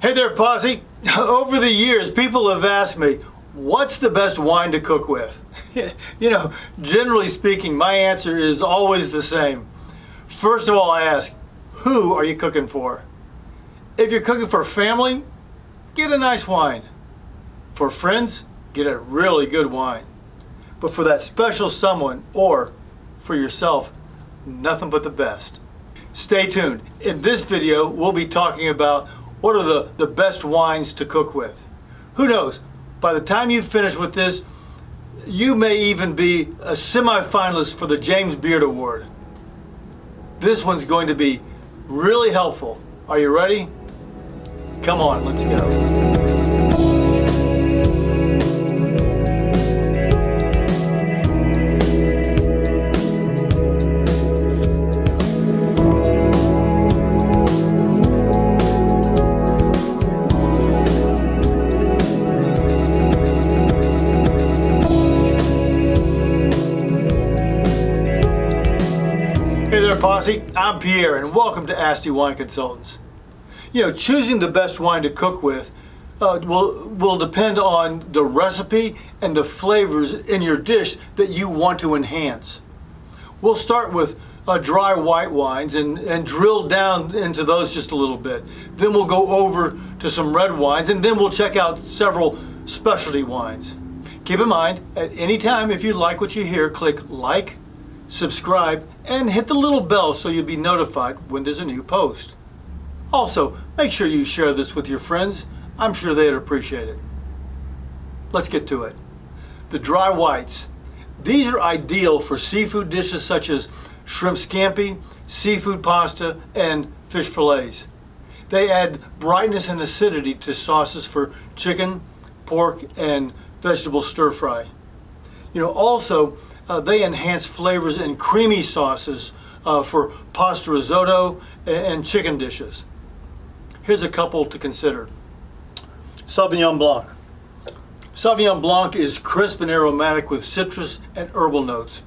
Hey there, Posse. Over the years, people have asked me, what's the best wine to cook with? Generally speaking, my answer is always the same. First of all, I ask, who are you cooking for? If you're cooking for family, get a nice wine. For friends, get a really good wine. But for that special someone, or for yourself, nothing but the best. Stay tuned. In this video, we'll be talking about what are the best wines to cook with. Who knows, by the time you finish with this, you may even be a semi-finalist for the James Beard Award. This one's going to be really helpful. Are you ready? Come on, let's go. Hey there, Posse. I'm Pierre, and welcome to Asti Wine Consultants. Choosing the best wine to cook with will depend on the recipe and the flavors in your dish that you want to enhance. We'll start with dry white wines and drill down into those just a little bit. Then we'll go over to some red wines, and then we'll check out several specialty wines. Keep in mind, at any time, if you like what you hear, click like, subscribe, and hit the little bell so you'll be notified when there's a new post. Also, make sure you share this with your friends. I'm sure they'd appreciate it. Let's get to it. The dry whites. These are ideal for seafood dishes such as shrimp scampi, seafood pasta, and fish fillets. They add brightness and acidity to sauces for chicken, pork, and vegetable stir fry. They enhance flavors in creamy sauces for pasta risotto and chicken dishes. Here's a couple to consider. Sauvignon Blanc. Sauvignon Blanc is crisp and aromatic with citrus and herbal notes.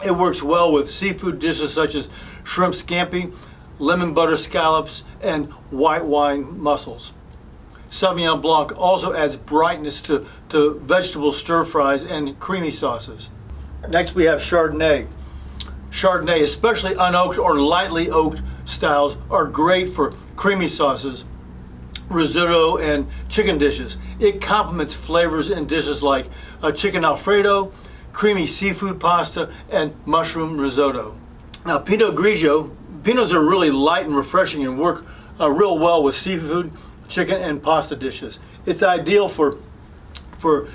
It works well with seafood dishes such as shrimp scampi, lemon butter scallops, and white wine mussels. Sauvignon Blanc also adds brightness to vegetable stir fries and creamy sauces. Next we have Chardonnay. Chardonnay, especially unoaked or lightly oaked styles, are great for creamy sauces, risotto, and chicken dishes. It complements flavors in dishes like chicken Alfredo, creamy seafood pasta, and mushroom risotto. Now Pinot Grigio. Pinots are really light and refreshing and work real well with seafood, chicken, and pasta dishes. It's ideal for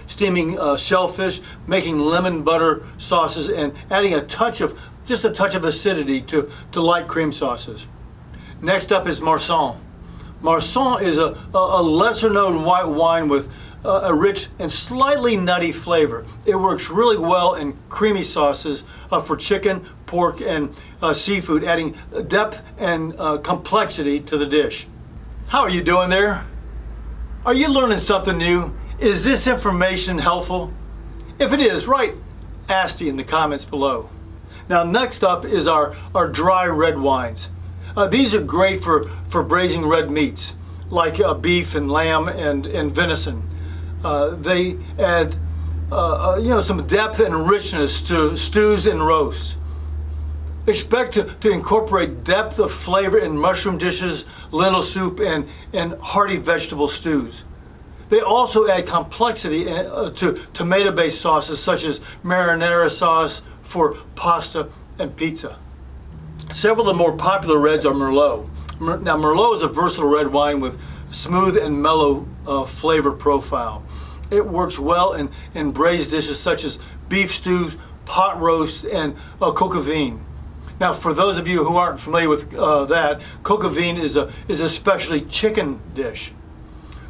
steaming shellfish, making lemon butter sauces, and adding just a touch of acidity to light cream sauces. Next up is Marsanne. Marsanne is a lesser known white wine with a rich and slightly nutty flavor. It works really well in creamy sauces for chicken, pork, and seafood, adding depth and complexity to the dish. How are you doing there? Are you learning something new? Is this information helpful? If it is, write Asti in the comments below. Now next up is our dry red wines. These are great for braising red meats like beef and lamb and venison. They add some depth and richness to stews and roasts. Expect to incorporate depth of flavor in mushroom dishes, lentil soup, and hearty vegetable stews. They also add complexity to tomato-based sauces such as marinara sauce for pasta and pizza. Several of the more popular reds are Merlot. Now Merlot is a versatile red wine with smooth and mellow flavor profile. It works well in braised dishes such as beef stews, pot roasts, and coq au vin. Now, for those of you who aren't familiar with that, coq au vin is a specialty chicken dish.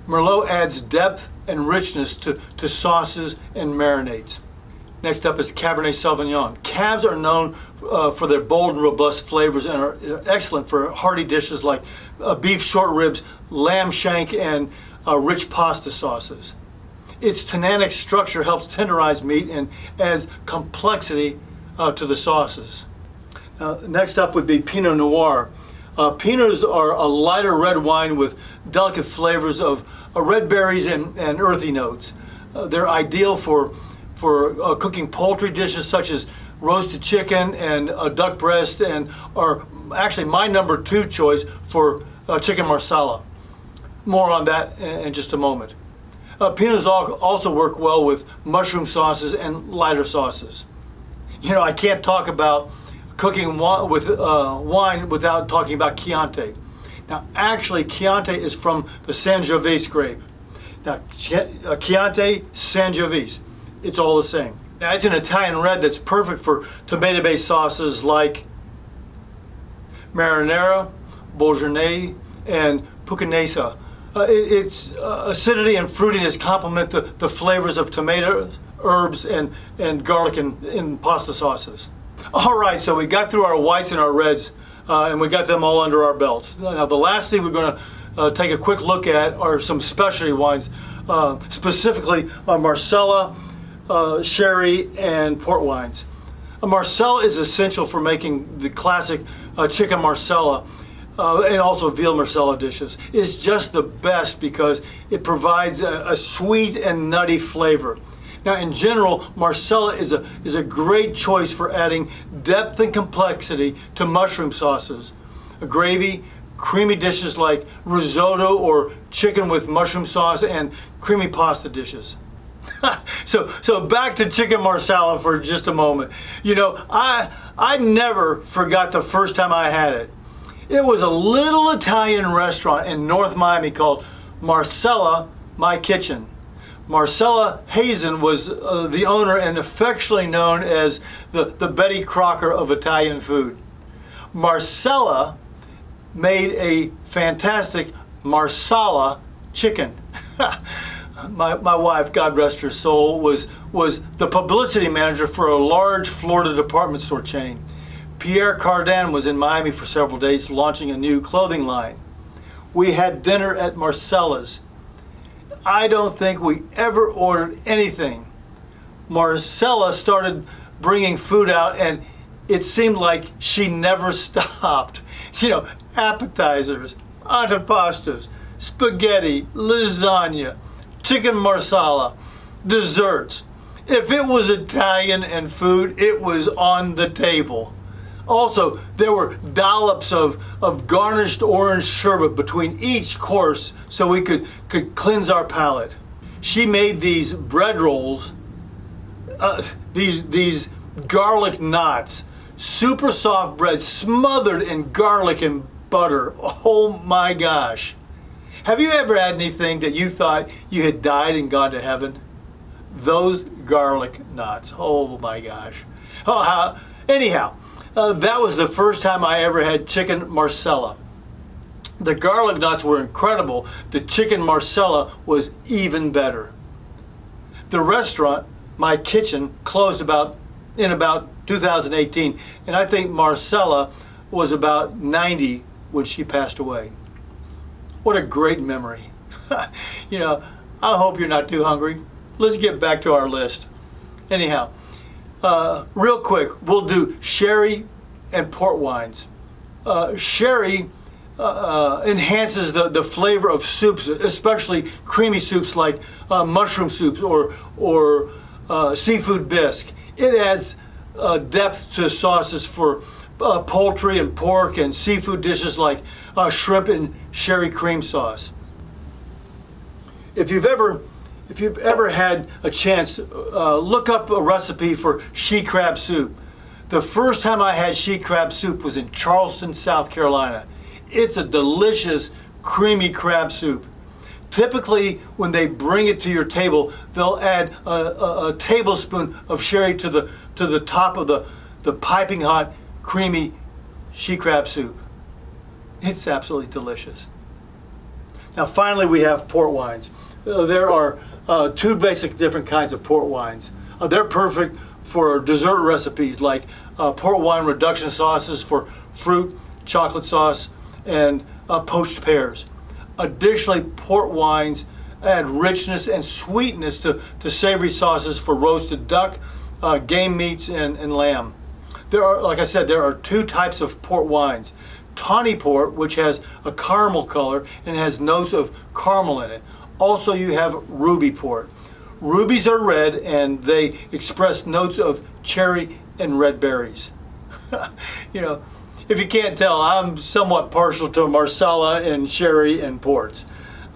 Merlot adds depth and richness to sauces and marinades. Next up is Cabernet Sauvignon. Cabs are known for their bold and robust flavors and are excellent for hearty dishes like beef short ribs, lamb shank, and rich pasta sauces. Its tannic structure helps tenderize meat and adds complexity to the sauces. Next up would be Pinot Noir. Pinots are a lighter red wine with delicate flavors of red berries and earthy notes. They're ideal for cooking poultry dishes such as roasted chicken and duck breast, and are actually my number 2 choice for chicken marsala. More on that in just a moment. Pinots also work well with mushroom sauces and lighter sauces. You know, I can't talk about cooking with wine without talking about Chianti. Now, actually, Chianti is from the Sangiovese grape. Now, Chianti, Sangiovese, it's all the same. Now, it's an Italian red that's perfect for tomato-based sauces like marinara, Bologna, and puccinese. Its acidity and fruitiness complement the flavors of tomatoes, herbs, and garlic in pasta sauces. All right, so we got through our whites and our reds, and we got them all under our belts. Now, the last thing we're going to take a quick look at are some specialty wines, specifically Marsala, sherry, and port wines. Marsala is essential for making the classic chicken marsala and also veal marsala dishes. It's just the best because it provides a sweet and nutty flavor. Now, in general, marsala is a great choice for adding depth and complexity to mushroom sauces, a gravy, creamy dishes like risotto or chicken with mushroom sauce, and creamy pasta dishes. So back to chicken marsala for just a moment. You know, I never forgot the first time I had it. It was a little Italian restaurant in North Miami called Marcella My Kitchen. Marcella Hazen was the owner and affectionately known as the Betty Crocker of Italian food. Marcella made a fantastic marsala chicken. My wife, God rest her soul, was the publicity manager for a large Florida department store chain. Pierre Cardin was in Miami for several days launching a new clothing line. We had dinner at Marcella's. I don't think we ever ordered anything. Marcella started bringing food out, and it seemed like she never stopped. You know, appetizers, antipastas, spaghetti, lasagna, chicken marsala, desserts. If it was Italian and food, it was on the table. Also, there were dollops of garnished orange sherbet between each course so we could cleanse our palate. She made these bread rolls, these garlic knots, super soft bread smothered in garlic and butter. Oh my gosh. Have you ever had anything that you thought you had died and gone to heaven? Those garlic knots. Oh my gosh. Anyhow, that was the first time I ever had chicken marsala. The garlic knots were incredible. The chicken marsala was even better. The restaurant, My Kitchen, closed in about 2018, and I think Marcella was about 90 when she passed away. What a great memory. You know, I hope you're not too hungry. Let's get back to our list. Anyhow, real quick, we'll do sherry and port wines. Sherry enhances the flavor of soups, especially creamy soups like mushroom soups or seafood bisque. It adds depth to sauces for poultry and pork and seafood dishes like shrimp and sherry cream sauce. If you've ever had a chance, look up a recipe for she crab soup. The first time I had she crab soup was in Charleston, South Carolina. It's a delicious, creamy crab soup. Typically, when they bring it to your table, they'll add a tablespoon of sherry to the top of the piping hot, creamy she crab soup. It's absolutely delicious. Now, finally, we have port wines. There are 2 basic different kinds of port wines. They're perfect for dessert recipes like port wine reduction sauces for fruit, chocolate sauce, and poached pears. Additionally, port wines add richness and sweetness to savory sauces for roasted duck, game meats, and lamb. There are, like I said, there are 2 types of port wines. tawny port, which has a caramel color and has notes of caramel in it. Also, you have ruby port. Rubies are red and they express notes of cherry and red berries. You know, if you can't tell, I'm somewhat partial to Marsala and sherry and ports.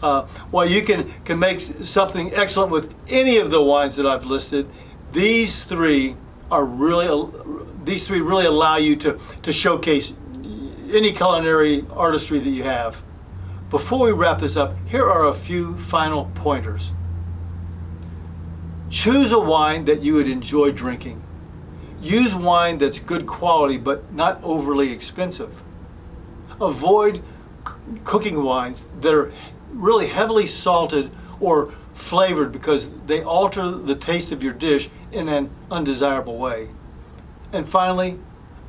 While you can make something excellent with any of the wines that I've listed, these three really allow you to showcase any culinary artistry that you have. Before we wrap this up, here are a few final pointers. Choose a wine that you would enjoy drinking. Use wine that's good quality but not overly expensive. Avoid cooking wines that are really heavily salted or flavored because they alter the taste of your dish in an undesirable way. And finally,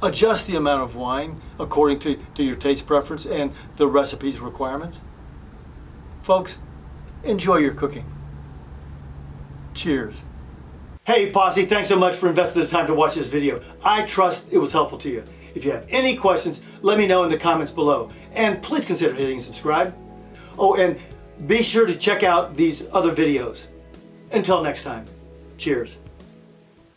adjust the amount of wine according to your taste preference and the recipe's requirements. Folks, enjoy your cooking. Cheers. Hey Posse, thanks so much for investing the time to watch this video. I trust it was helpful to you. If you have any questions, let me know in the comments below. And please consider hitting subscribe. Oh, and be sure to check out these other videos. Until next time, cheers.